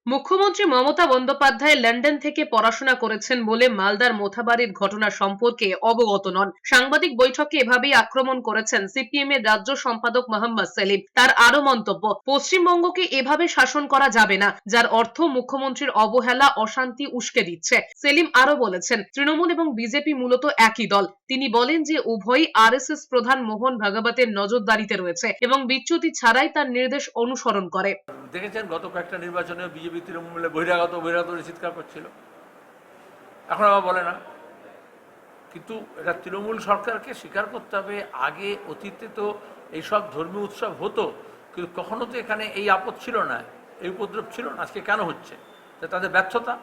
মুখ্যমন্ত্রী মমতা বন্দ্যোপাধ্যায় লন্ডন থেকে পড়াশোনা করেছেন বলে মালদার মোথাবাড়ির ঘটনা সম্পর্কে অবগত নন। সাংবাদিক বৈঠকে এভাবেই আক্রমণ করেছেন সিপিএম এর রাজ্য সম্পাদক মোহাম্মদ সেলিম। তার আরো মন্তব্য, পশ্চিমবঙ্গকে এভাবে শাসন করা যাবে না, যার অর্থ মুখ্যমন্ত্রীর অবহেলা, অশান্তি উস্কে দিচ্ছে। সেলিম আরো বলেছেন, তৃণমূল এবং বিজেপি মূলত একই দল। তিনি বলেন যে উভয়ই আরএসএস প্রধান মোহন ভাগবতের নজরদারিতে রয়েছে এবং বিচ্যুতি ছাড়াই তার নির্দেশ অনুসরণ করে। দেখেছেন গত কয়েকটা নির্বাচনে বিজেপি তৃণমূল মিলে বহিরাগত বহিরাগত চিৎকার করছিল, এখন আবার বলে না। কিন্তু এটা তৃণমূল সরকারকে স্বীকার করতে হবে, আগে অতীতে তো এইসব ধর্মীয় উৎসব হতো, কিন্তু কখনো তো এখানে এই আপদ ছিল না, এই উপদ্রব ছিল না। আজকে কেন হচ্ছে? তাদের ব্যর্থতা,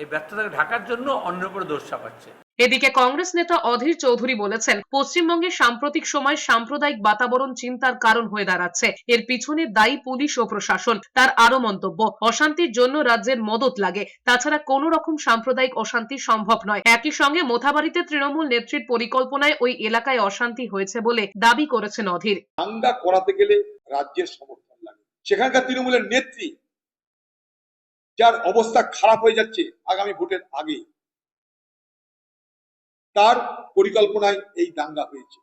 এই ব্যর্থতাকে ঢাকার জন্য অন্যের উপরে দোষ চাপাচ্ছে। এদিকে কংগ্রেস নেতা অধীর চৌধুরী বলেছেন, পশ্চিমবঙ্গের সাম্প্রতিক সময় সাম্প্রদায়িক বাতাবরণ চিন্তার কারণ হয়ে দাঁড়াচ্ছে। এর পিছনে দায়ী পুলিশ ও প্রশাসন। তার আরো মন্তব্য, অশান্তির জন্য রাজ্যের মদত লাগে, তাছাড়া কোন রকম সাম্প্রদায়িক অশান্তি সম্ভব নয়। একই সঙ্গে মোথাবাড়িতে তৃণমূল নেত্রীর পরিকল্পনায় ওই এলাকায় অশান্তি হয়েছে বলে দাবি করেছেন অধীর। দাঙ্গা করাতে গেলে রাজ্যের সমর্থন লাগে। সেখানকার তৃণমূলের নেত্রী, যার অবস্থা খারাপ হয়ে যাচ্ছে আগামী ভোটের আগে, তার পরিকল্পনায় এই দাঙ্গা হয়েছে।